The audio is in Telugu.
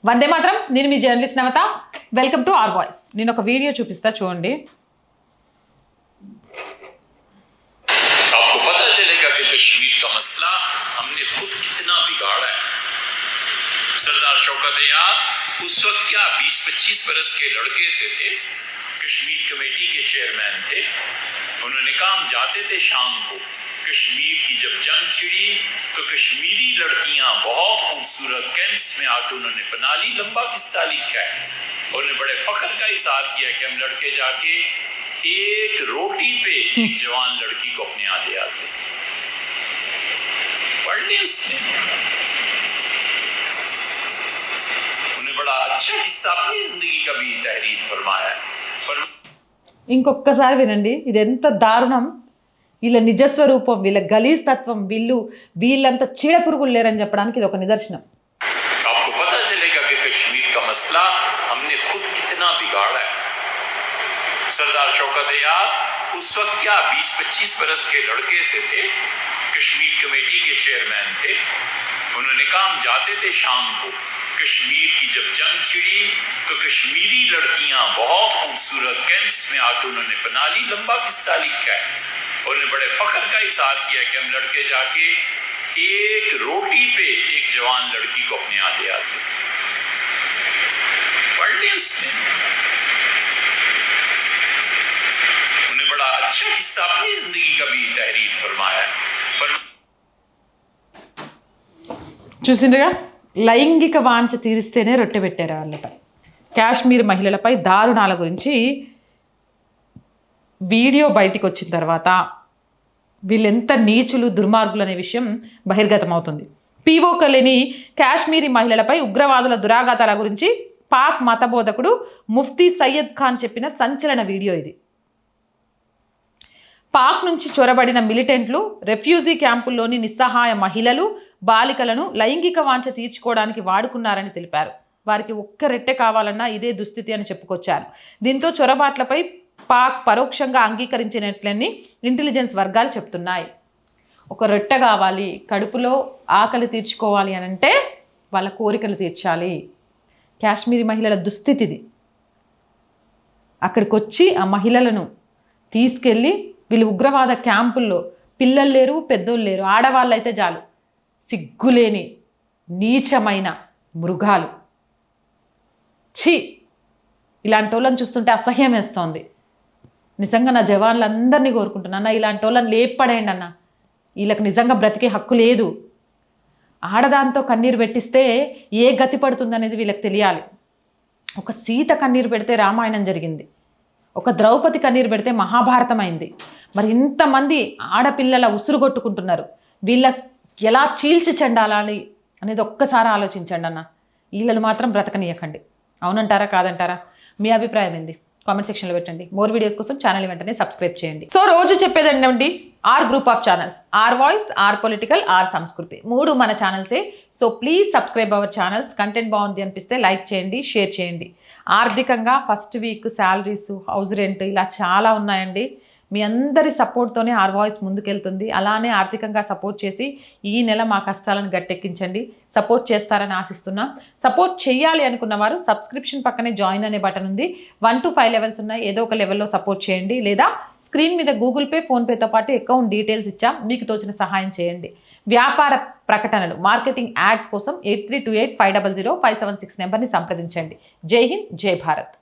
వందే మాత్రం. నేను మీ journalist Navata. Welcome to R voice. నేను ఒక వీడియో చూపిస్తా చూడండి. आपको पता चलेगा कि कश्मीर का मसला हमने खुद कितना बिगाड़ा है। सरदार शौकत याद उस वक्त क्या 20-25 बरस के लड़के से थे, कश्मीर कमेटी के चेयरमैन थे। उन्होंने कहा हम जाते थे शाम को, कश्मीर की जब जंग छिड़ी तो कश्मीरी लड़कियां बहुत खूबसूरत कैंप्स में आके उन्होंने बना ली। लंबा किस्सा लिखा है। उन्होंने बड़े फख्र का इजहार किया कि हम लड़के जाके एक रोटी पे एक जवान लड़की को अपने यहाँ ले आते थे। पढ़ लिया उसने। उन्हें बड़ा अच्छा किस्सा अपनी जिंदगी का भी तहरीर फरमाया है। ఇంకొకసారి వినండి. ఇది ఎంత దారుణం. వీళ్ళ నిజస్వరూపం, వీళ్ళ గలీజ్ తత్వం, వీళ్ళంత చీడ పురుగులు లేరని చెప్పడానికి ఇది ఒక నిదర్శనం. आपको पता चलेगा कि कश्मीर का मसला हमने खुद कितना बिगाड़ा है। सरदार शौकत याद उस वक्त क्या 20-25 बरस के लड़के से थे, कश्मीर कमेटी के चेयरमैन थे। उन्होंने कहा हम जाते थे शाम को, कश्मीर की जब जंग छिड़ी तो कश्मीरी लड़कियां बहुत खूबसूरत कैंप्स में आके उन्होंने बना ली। लंबा किस्सा लिखा है। उन्होंने बड़े फख्र का इजहार किया कि हम लड़के जाके एक रोटी पे एक जवान लड़की को अपने यहाँ ले आते थे। पढ़ लिया उसने। उन्हें बड़ा अच्छा किस्सा अपनी जिंदगी का भी तहरीर फरमाया है। చూసిండ్రుగా, లైంగిక వాంఛ తీరిస్తేనే రొట్టె పెట్టారు వాళ్ళపై. కాశ్మీర్ మహిళలపై దారుణాల గురించి వీడియో బయటికి వచ్చిన తర్వాత వీళ్ళెంత నీచులు, దుర్మార్గులు అనే విషయం బహిర్గతమవుతుంది. పీఓక లేని కాశ్మీరీ మహిళలపై ఉగ్రవాదుల దురాఘాతాల గురించి పాక్ మతబోధకుడు ముఫ్తీ సయ్యద్ ఖాన్ చెప్పిన సంచలన వీడియో ఇది. పాక్ నుంచి చొరబడిన మిలిటెంట్లు రెఫ్యూజీ క్యాంపుల్లోని నిస్సహాయ మహిళలు, బాలికలను లైంగిక వాంఛ తీర్చుకోవడానికి వాడుకున్నారని తెలిపారు. వారికి ఒక్క రెట్టె కావాలన్నా ఇదే దుస్థితి అని చెప్పుకొచ్చారు. దీంతో చొరబాట్లపై పాక్ పరోక్షంగా అంగీకరించినట్లని ఇంటెలిజెన్స్ వర్గాలు చెప్తున్నాయి. ఒక రొట్టె కావాలి, కడుపులో ఆకలి తీర్చుకోవాలి అని అంటే వాళ్ళ కోరికలు తీర్చాలి. కాశ్మీరీ మహిళల దుస్థితిది. అక్కడికి వచ్చి ఆ మహిళలను తీసుకెళ్ళి వీళ్ళు ఉగ్రవాద క్యాంపుల్లో పిల్లలు లేరు, పెద్దోళ్ళు లేరు, ఆడవాళ్ళు అయితే చాలు, సిగ్గులేని నీచమైన మృగాలు. ఛీ, ఇలాంటి వాళ్ళని చూస్తుంటే అసహ్యం వేస్తోంది. నిజంగా నా జవాన్లందరినీ కోరుకుంటున్నాను, ఇలాంటి వాళ్ళని లేపడేయండి అన్న. వీళ్ళకి నిజంగా బ్రతికే హక్కు లేదు. ఆడదాంతో కన్నీరు పెట్టిస్తే ఏ గతి పడుతుందనేది వీళ్ళకి తెలియాలి. ఒక సీత కన్నీరు పెడితే రామాయణం జరిగింది, ఒక ద్రౌపది కన్నీరు పెడితే మహాభారతం అయింది. మరి ఇంతమంది ఆడపిల్లల ఉసురు కొట్టుకుంటున్నారు. వీళ్ళ ఎలా చీల్చి చెండాలి అనేది ఒక్కసారి ఆలోచించండి అన్న. వీళ్ళను మాత్రం బ్రతకనీయకండి. అవునంటారా కాదంటారా? మీ అభిప్రాయం ఏంది? కామెంట్ సెక్షన్లో పెట్టండి. మోర్ వీడియోస్ కోసం ఛానల్ వెంటనే సబ్స్క్రైబ్ చేయండి. సో రోజు చెప్పేది ఏంటండి, R group of channels, R voice, R political, R Sanskriti, 3 మన ఛానల్సే. So please subscribe our channels. Content బాగుంది అనిపిస్తే లైక్ చేయండి, షేర్ చేయండి. ఆర్థికంగా first week salaries, house rent ఇలా చాలా ఉన్నాయండి. మీ అందరి సపోర్ట్తోనే ఆర్ వాయిస్ ముందుకెళ్తుంది. అలానే ఆర్థికంగా సపోర్ట్ చేసి ఈ నెల మా కష్టాలను గట్టెక్కించండి. సపోర్ట్ చేస్తారని ఆశిస్తున్నా. సపోర్ట్ చేయాలి అనుకున్న వారు సబ్స్క్రిప్షన్ పక్కనే జాయిన్ అనే బటన్ ఉంది. 1 to 5 లెవెల్స్ ఉన్నాయి. ఏదో ఒక లెవెల్లో సపోర్ట్ చేయండి. లేదా స్క్రీన్ మీద గూగుల్ పే, ఫోన్పేతో పాటు అకౌంట్ డీటెయిల్స్ ఇచ్చాం, మీకు తోచిన సహాయం చేయండి. వ్యాపార ప్రకటనలు, మార్కెటింగ్ యాడ్స్ కోసం 8328500576 నెంబర్ని సంప్రదించండి. జై హింద్, జై భారత్.